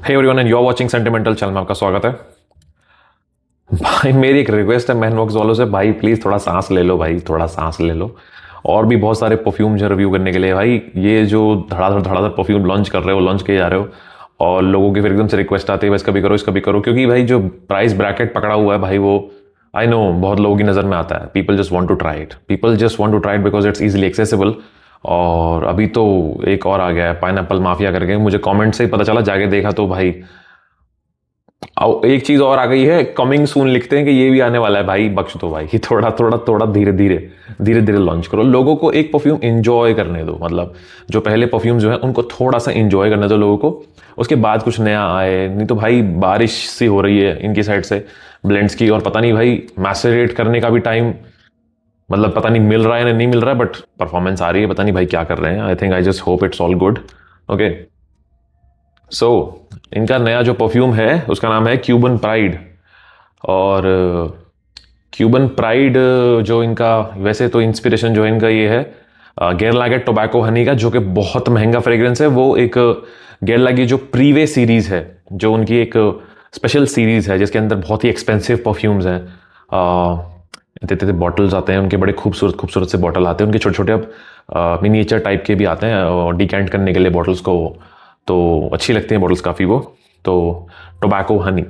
Hey everyone and you are watching sentimental channel में आपका स्वागत है। भाई मेरी एक रिक्वेस्ट है मैनवर्क्स वालों से, भाई प्लीज थोड़ा सांस ले लो, भाई थोड़ा सांस ले लो। और भी बहुत सारे परफ्यूम जो रिव्यू करने के लिए, भाई ये जो धड़ाधड़ परफ्यूम लॉन्च कर रहे हो, लॉन्च किए जा रहे हो, और लोगों की फिर एकदम से रिक्वेस्ट आती है बस कभी करो, इसका भी करो, क्योंकि भाई जो प्राइस ब्रैकेट पकड़ा हुआ है भाई, वो आई नो बहुत लोगों की नज़र में आता है। People just want to try it, people just want to try it because it's easily accessible. और अभी तो एक और आ गया है पाइनएप्पल माफिया करके, मुझे कमेंट से ही पता चला, जाके देखा तो भाई एक चीज और आ गई है, कमिंग सून लिखते हैं कि ये भी आने वाला है। भाई बख्श दो भाई, थोड़ा थोड़ा थोड़ा धीरे धीरे लॉन्च करो, लोगों को एक परफ्यूम इंजॉय करने दो। मतलब जो पहले परफ्यूम जो है उनको थोड़ा सा इंजॉय करने दो लोगों को, उसके बाद कुछ नया आए। नहीं तो भाई बारिश सी हो रही है इनकी साइड से ब्लेंड्स की, और पता नहीं भाई मैसेरेट करने का भी टाइम, मतलब पता नहीं मिल रहा है या नहीं मिल रहा है, बट परफॉर्मेंस आ रही है, पता नहीं भाई क्या कर रहे हैं। I think I just hope it's all good. Okay, so इनका नया जो परफ्यूम है उसका नाम है क्यूबन प्राइड। और क्यूबन प्राइड जो इनका वैसे तो इंस्पिरेशन जो है इनका ये है गेरलागे टोबैको हनी का, जो कि बहुत महंगा फ्रेग्रेंस है। वो एक गेरलागे जो प्रीवे सीरीज है, जो उनकी एक स्पेशल सीरीज है जिसके अंदर बहुत ही एक्सपेंसिव परफ्यूम्स हैं। इतने बॉटल्स आते हैं उनके, बड़े खूबसूरत खूबसूरत से बॉटल आते हैं उनके, छोटे छोटे अब मिनिएचर टाइप के भी आते हैं और डिकेंट करने के लिए बॉटल्स को, तो अच्छी लगती हैं बॉटल्स काफ़ी वो। तो टोबैको हनी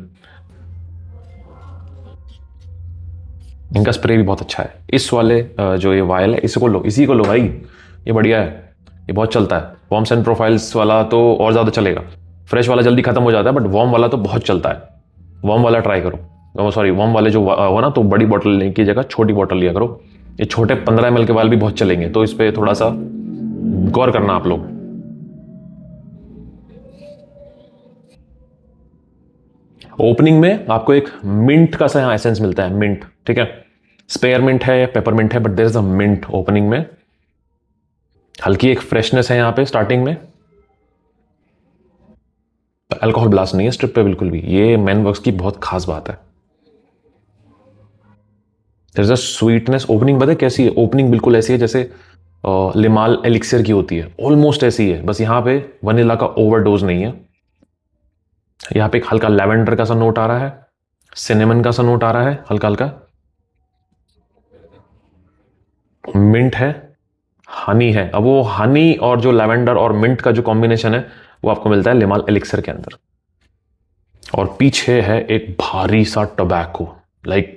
इनका स्प्रे भी बहुत अच्छा है। इस वाले जो ये वायल है इसको लो, इसी को लो भाई, ये बढ़िया है, ये बहुत चलता है। वॉर्म्स एंड प्रोफाइल्स वाला तो और ज़्यादा चलेगा, फ्रेश वाला जल्दी खत्म हो जाता है, बट वॉर्म वाला तो बहुत चलता है। वॉर्म वाला ट्राई करो, सॉरी वॉर्म वाले जो हो ना, तो बड़ी बॉटल लेने की जगह छोटी बॉटल लिया करो। ये छोटे 15 ml के वाल भी बहुत चलेंगे, तो इस पर थोड़ा सा गौर करना आप लोग। ओपनिंग में आपको एक मिंट का सा यहाँ एसेंस मिलता है, मिंट, ठीक है, स्पेयर मिंट है, पेपरमिंट है, but there is a mint opening में। हल्की एक फ्रेशनेस है यहाँ पे स्टार्टिंग में। अल्कोहल ब्लास्ट नहीं है स्ट्रिप पे बिल्कुल भी, ये मैनवर्क्स की बहुत खास बात है। There is a sweetness. Opening पता है कैसी है? ओपनिंग बिल्कुल ऐसी है जैसे लिमाल एलिक्सर की होती है, ऑलमोस्ट ऐसी है, बस यहाँ पे वनीला का ओवरडोज नहीं है। यहाँ पे एक हल्का लेवेंडर का सा नोट आ रहा है, सिनेमन का सा नोट आ रहा है हल्का हल्का, मिंट है, हनी है। अब वो हनी और जो लेवेंडर और मिंट का जो कॉम्बिनेशन है वो आपको मिलता है लिमाल एलिक्सर के अंदर। और पीछे है एक भारी सा टोबैको, लाइक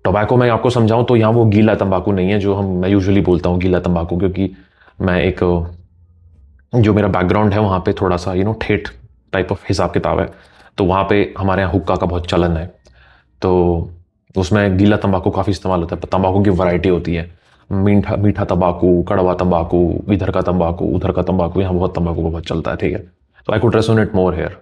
टोबैको मैं आपको समझाऊं तो यहाँ वो गीला तंबाकू नहीं है जो मैं यूजुअली बोलता हूँ गीला तंबाकू, क्योंकि मैं एक जो मेरा बैकग्राउंड है वहाँ पे थोड़ा सा ठेठ टाइप ऑफ हिसाब किताब है, तो वहाँ पे हमारे यहाँ हुक्का का बहुत चलन है, तो उसमें गीला तंबाकू काफ़ी इस्तेमाल होता है। तंबाकू की वैरायटी होती है, मीठा मीठा तंबाकू, कड़वा तंबाकू, इधर का तंबाकू, उधर का तंबाकू, यहाँ बहुत तंबाकू का बहुत चलता है, ठीक है। तो I could resonate more here.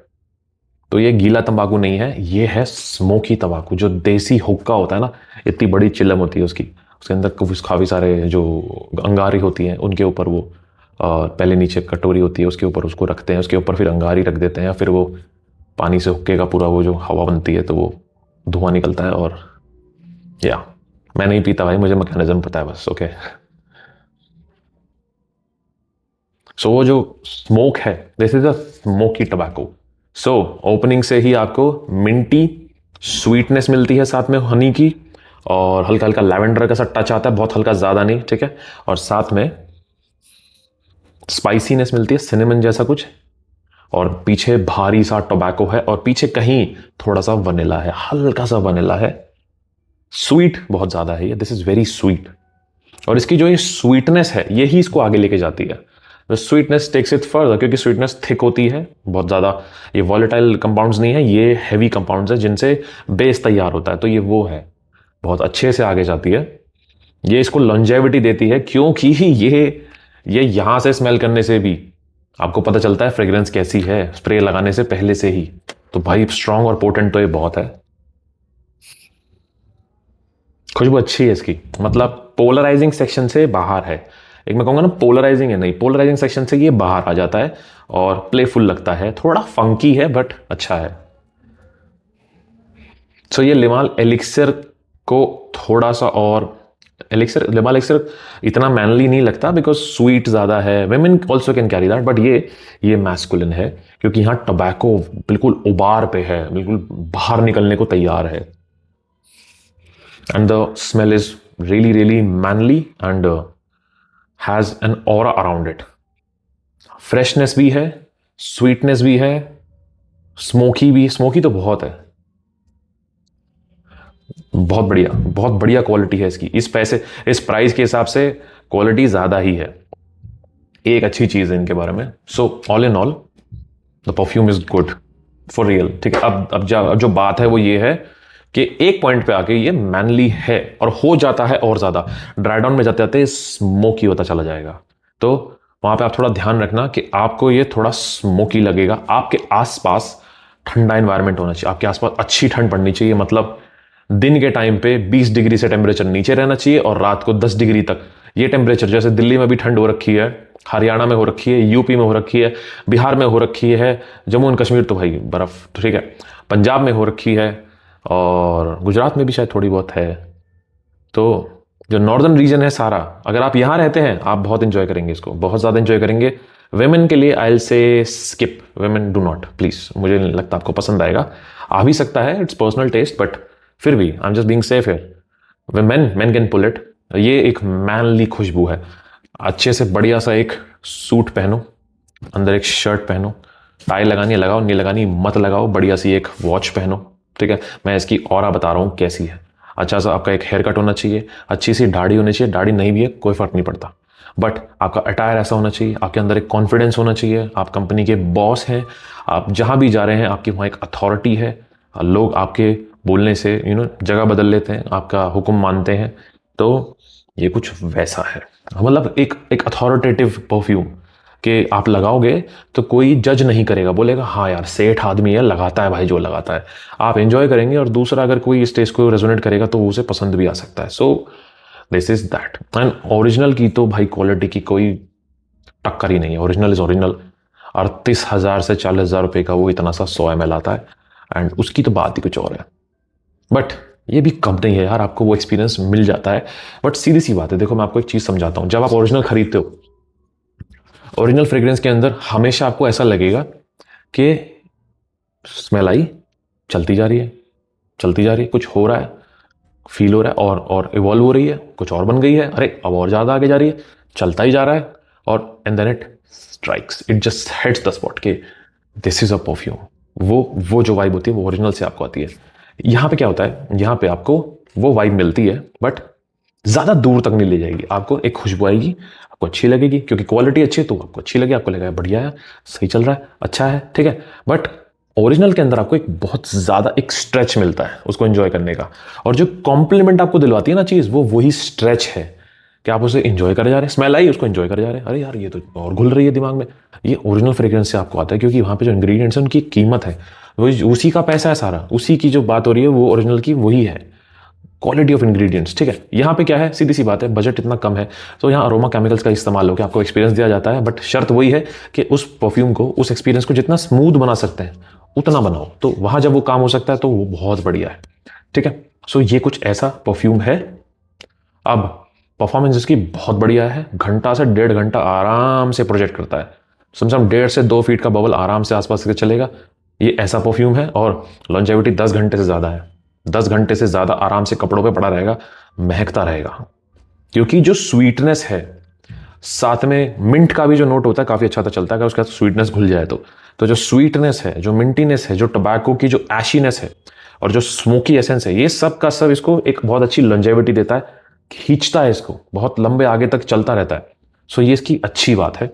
तो ये गीला तंबाकू नहीं है, ये है स्मोकी तंबाकू, जो देसी हुक्का होता है ना, इतनी बड़ी चिलम होती है उसकी, उसके अंदर काफ़ी सारे जो अंगारी होती हैं उनके ऊपर वो पहले नीचे कटोरी होती है उसके ऊपर उसको रखते हैं, उसके ऊपर फिर अंगारी रख देते हैं, फिर वो पानी से हुक्के का पूरा वो जो हवा बनती है तो वो धुआं निकलता है। और या मैं नहीं पीता भाई, मुझे मैकेनिज्म पता है बस। ओके, सो वो जो स्मोक है, this is a smoky tobacco. So opening से ही आपको मिंटी स्वीटनेस मिलती है, साथ में हनी की, और हल्का हल्का लैवेंडर का सा टच आता है, बहुत हल्का, ज़्यादा नहीं, ठीक है। और साथ में स्पाइसीनेस मिलती है, सिनेमन जैसा कुछ, और पीछे भारी सा टोबैको है, और पीछे कहीं थोड़ा सा वनीला है, हल्का सा वनीला है। स्वीट बहुत ज़्यादा है ये, दिस इज़ वेरी स्वीट। और इसकी जो ये स्वीटनेस है यही इसको आगे लेके जाती है। The sweetness takes it further, क्योंकि स्वीटनेस थिक होती है बहुत ज़्यादा। ये वॉलेटाइल कंपाउंड्स नहीं है, ये हैवी कंपाउंड्स है जिनसे बेस तैयार होता है, तो ये वो है, बहुत अच्छे से आगे जाती है। ये इसको लॉन्जेविटी देती है, क्योंकि ये यहां से स्मेल करने से भी आपको पता चलता है फ्रेग्रेंस कैसी है, स्प्रे लगाने से पहले से ही। तो भाई स्ट्रांग और पोटेंट तो ये बहुत है। खुशबू अच्छी है इसकी, मतलब पोलराइजिंग सेक्शन से बाहर है। एक मैं कहूँगा ना पोलराइजिंग है, नहीं, पोलराइजिंग सेक्शन से ये बाहर आ जाता है और प्लेफुल लगता है, थोड़ा फंकी है बट अच्छा है। सो ये लिमाल एलिक्सर को थोड़ा सा और एलिक्सर, लिमाल एलिक्सर इतना मैनली नहीं लगता बिकॉज स्वीट ज़्यादा है, women also can carry that, but ये मैस्कुलिन है क्योंकि यहाँ टबैको बिल्कुल उबार पे है, बिल्कुल बाहर निकलने को तैयार है। And the smell is really really manly and has an aura around it. Freshness भी है, स्वीटनेस भी है, स्मोकी भी, स्मोकी तो बहुत है, बहुत बढ़िया क्वालिटी है इसकी। इस पैसे, इस प्राइस के हिसाब से क्वालिटी ज़्यादा ही है, एक अच्छी चीज़ है इनके बारे में। So all in all the perfume is good for real, ठीक है। अब जो बात है वो ये है कि एक पॉइंट पे आके ये मैनली है और हो जाता है और ज़्यादा, ड्राई डाउन में जाते जाते स्मोकी होता चला जाएगा। तो वहाँ पे आप थोड़ा ध्यान रखना कि आपको ये थोड़ा स्मोकी लगेगा। आपके आसपास ठंडा एनवायरनमेंट होना चाहिए, आपके आसपास अच्छी ठंड पड़नी चाहिए, मतलब दिन के टाइम पे 20 डिग्री से टेम्परेचर नीचे रहना चाहिए और रात को 10 डिग्री तक ये टेम्परेचर, जैसे दिल्ली में भी ठंड हो रखी है, हरियाणा में हो रखी है, यूपी में हो रखी है, बिहार में हो रखी है, जम्मू एंड कश्मीर तो भाई बर्फ, ठीक है, पंजाब में हो रखी है और गुजरात में भी शायद थोड़ी बहुत है। तो जो नॉर्दर्न रीजन है सारा, अगर आप यहाँ रहते हैं आप बहुत इंजॉय करेंगे इसको, बहुत ज़्यादा इंजॉय करेंगे। वेमेन के लिए I will say skip, women do not please, मुझे नहीं लगता आपको पसंद आएगा। आ भी सकता है, इट्स पर्सनल टेस्ट, बट फिर भी I am just being safe here. Man can pull it. ये एक मैनली खुशबू है। अच्छे से बढ़िया सा एक सूट पहनो, अंदर एक शर्ट पहनो, टाई लगानी है लगाओ, नहीं लगानी मत लगाओ, बढ़िया सी एक वॉच पहनो, ठीक है। मैं इसकी ऑरा बता रहा हूँ कैसी है। अच्छा सा आपका एक हेयर कट होना चाहिए, अच्छी सी दाढ़ी होनी चाहिए, दाढ़ी नहीं भी है कोई फर्क नहीं पड़ता, बट आपका अटायर ऐसा होना चाहिए, आपके अंदर एक कॉन्फिडेंस होना चाहिए, आप कंपनी के बॉस हैं, आप जहाँ भी जा रहे हैं आपकी वहाँ एक अथॉरिटी है, लोग आपके बोलने से जगह बदल लेते हैं, आपका हुक्म मानते हैं। तो ये कुछ वैसा है, मतलब एक अथॉरिटेटिव परफ्यूम कि आप लगाओगे तो कोई जज नहीं करेगा, बोलेगा हाँ यार सेठ आदमी है, लगाता है भाई जो लगाता है, आप एंजॉय करेंगे। और दूसरा अगर कोई इस टेस्ट को रेजोनेट करेगा तो उसे पसंद भी आ सकता है। So this is that. And original की तो भाई क्वालिटी की कोई टक्कर ही नहीं है, ओरिजिनल इज ओरिजिनल। 38,000 से 40,000 रुपये का वो इतना सा 100 ml आता है एंड उसकी तो बात ही कुछ और है। बट ये भी कम नहीं है यार, आपको वो एक्सपीरियंस मिल जाता है। बट सीधी सी बात है, देखो मैं आपको एक चीज़ समझाता हूँ, जब आप ओरिजिनल खरीदते हो, ओरिजिनल फ्रेग्रेंस के अंदर हमेशा आपको ऐसा लगेगा कि स्मेल आई, चलती जा रही है, चलती जा रही है, कुछ हो रहा है, फील हो रहा है और इवॉल्व हो रही है, कुछ और बन गई है, अरे अब और ज़्यादा आगे जा रही है, चलता ही जा रहा है, और and then it strikes, it just hits the spot कि दिस इज अ परफ्यूम। वो जो वाइब होती है वो ओरिजिनल से आपको आती है। यहाँ पे क्या होता है, यहाँ पे आपको वो वाइब मिलती है बट ज़्यादा दूर तक नहीं ले जाएगी। आपको एक खुशबू आएगी, आपको अच्छी लगेगी क्योंकि क्वालिटी अच्छी है तो आपको अच्छी लगेगी, आपको लगेगा बढ़िया है, सही चल रहा है, अच्छा है, ठीक है। बट ओरिजिनल के अंदर आपको एक बहुत ज़्यादा एक स्ट्रेच मिलता है उसको एंजॉय करने का, और जो कॉम्प्लीमेंट आपको दिलवाती है ना चीज़, वो वही स्ट्रेच है कि आप उसे एंजॉय करे जा रहे हैं। स्मेल आई, उसको एंजॉय करे जा रहे हैं, अरे यार ये तो और घुल रही है दिमाग में। ये ओरिजिनल फ्रेग्रेंस से आपको आता है क्योंकि वहाँ पे जो इंग्रेडिएंट्स हैं उनकी कीमत है, वही उसी का पैसा है सारा, उसी की जो बात हो रही है वो ओरिजिनल की वही है, क्वालिटी ऑफ इंग्रेडिएंट्स, ठीक है। यहाँ पे क्या है, सीधी सी बात है, बजट इतना कम है तो यहाँ अरोमा केमिकल्स का इस्तेमाल होकर आपको एक्सपीरियंस दिया जाता है। बट शर्त वही है कि उस परफ्यूम को, उस एक्सपीरियंस को जितना स्मूथ बना सकते हैं उतना बनाओ, तो वहाँ जब वो काम हो सकता है तो वो बहुत बढ़िया है, ठीक है। सो ये कुछ ऐसा परफ्यूम है। अब परफॉर्मेंस इसकी बहुत बढ़िया है, घंटा से 1.5 घंटा आराम से प्रोजेक्ट करता है, समझ 1.5 से 2 फीट का बबल आराम से आसपास से चलेगा। ये ऐसा परफ्यूम है और लॉन्जेविटी 10 घंटे से ज़्यादा है, 10 घंटे से ज़्यादा आराम से कपड़ों पे पड़ा रहेगा, महकता रहेगा, क्योंकि जो स्वीटनेस है, साथ में मिंट का भी जो नोट होता है काफ़ी अच्छा चलता है अगर उसका स्वीटनेस घुल जाए तो जो स्वीटनेस है, जो मिंटीनेस है, जो टबैको की जो एशीनेस है और जो स्मोकी एसेंस है, ये सब का सब इसको एक बहुत अच्छी लॉन्जेविटी देता है, खींचता है इसको, बहुत लंबे आगे तक चलता रहता है। सो ये इसकी अच्छी बात है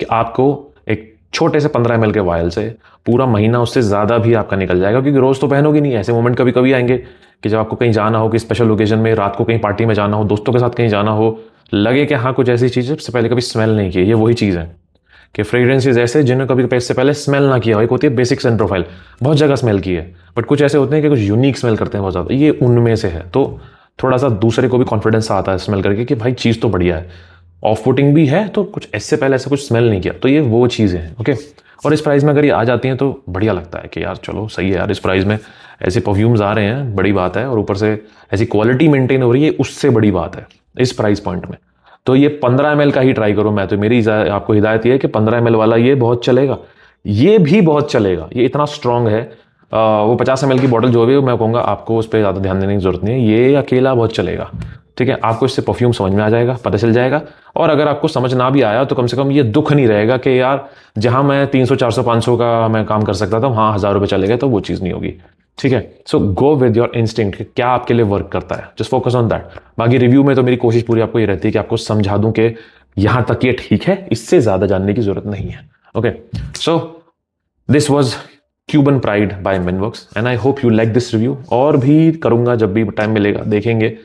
कि आपको एक छोटे से 15 ml के वायल से पूरा महीना, उससे ज़्यादा भी आपका निकल जाएगा, क्योंकि रोज़ तो पहनोगे नहीं। ऐसे मोमेंट कभी कभी आएंगे कि जब आपको कहीं जाना हो, कि स्पेशल ओकेजन में, रात को कहीं पार्टी में जाना हो, दोस्तों के साथ कहीं जाना हो, लगे कि हाँ कुछ ऐसी चीज़ से पहले कभी स्मेल नहीं की। ये वही चीज़ है कि फ्रेग्रेंसेज ऐसे जिन्हें कभी इससे पहले स्मेल ना किया हो। एक होती है बेसिक सेंट प्रोफाइल, बहुत जगह स्मेल की है, बट कुछ ऐसे होते हैं कि कुछ यूनिक स्मेल करते हैं बहुत ज़्यादा, ये उनमें से है। तो थोड़ा सा दूसरे को भी कॉन्फिडेंस आता है स्मेल करके कि भाई चीज़ तो बढ़िया है, ऑफ पुटिंग भी है, तो कुछ इससे पहले ऐसा कुछ स्मेल नहीं किया। तो ये वो चीज़ें हैं, ओके। और इस प्राइस में अगर ये आ जाती हैं तो बढ़िया लगता है कि यार चलो सही है यार, इस प्राइस में ऐसे परफ्यूम्स आ रहे हैं, बड़ी बात है, और ऊपर से ऐसी क्वालिटी मेंटेन हो रही है, उससे बड़ी बात है। इस प्राइस पॉइंट में। तो ये 15 ml का ही ट्राई करो। मैं तो मेरी आपको हिदायत ये है कि 15 ml वाला ये बहुत चलेगा, ये भी बहुत चलेगा, ये इतना स्ट्रांग है। वो 50 ml की बॉटल जो भी मैं कहूँगा आपको उस पर ज़्यादा ध्यान देने की जरूरत नहीं है, ये अकेला बहुत चलेगा। ठीक है, आपको इससे परफ्यूम समझ में आ जाएगा, पता चल जाएगा। और अगर आपको समझ ना भी आया तो कम से कम ये दुख नहीं रहेगा कि यार जहां मैं 300 400 500 का मैं काम कर सकता था वहां 1000 रुपये चले गए, तो वो चीज़ नहीं होगी। ठीक है, सो गो विद योर इंस्टिंक्ट, क्या आपके लिए वर्क करता है, जस्ट फोकस ऑन दैट। बाकी रिव्यू में तो मेरी कोशिश पूरी आपको ये रहती है कि आपको समझा दूं कि यहां तक ये ठीक है, इससे ज़्यादा जानने की जरूरत नहीं है। Okay, so this was Cuban Pride by Minworks and I hope you like this review. और भी करूंगा जब भी टाइम मिलेगा, देखेंगे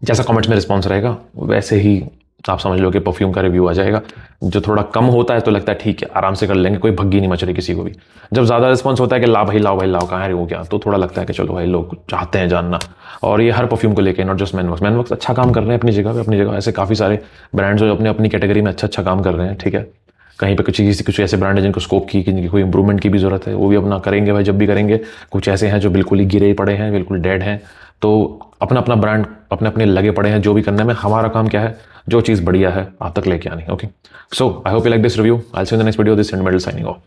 जैसा कमेंट्स में रिस्पॉन्स रहेगा वैसे ही आप समझ लो कि परफ्यूम का रिव्यू आ जाएगा। जो थोड़ा कम होता है तो लगता है ठीक है आराम से कर लेंगे, कोई भग्गी नहीं मच रही किसी को भी। जब ज़्यादा रिस्पॉन्स होता है कि ला भाई लाओ भाई लाओ, कहाँ है वो क्या, तो थोड़ा लगता है कि चलो भाई लोग चाहते हैं जानना। और ये हर परफ्यूम को लेकर, नॉट जस्ट मैनवर्क्स। मैनवर्क्स अच्छा काम कर रहे हैं अपनी जगह पे, अपनी जगह ऐसे काफ़ी सारे ब्रांड्स जो अपने अपनी कैटेगरी में अच्छा काम कर रहे हैं। ठीक है, कहीं पे कुछ ऐसे ब्रांड है जिनको स्कोप की जिनकी कोई इंप्रूवमेंट की भी जरूरत है, वो भी अपना करेंगे भाई जब भी करेंगे। कुछ ऐसे हैं जो बिल्कुल ही गिरे पड़े हैं, बिल्कुल डेड हैं, तो अपना अपना ब्रांड अपने अपने लगे पड़े हैं जो भी करने में। हमारा काम क्या है, जो चीज़ बढ़िया है आप तक लेके आनी। Okay, so I hope you like this review. I will see you in the next video. This is medal signing off.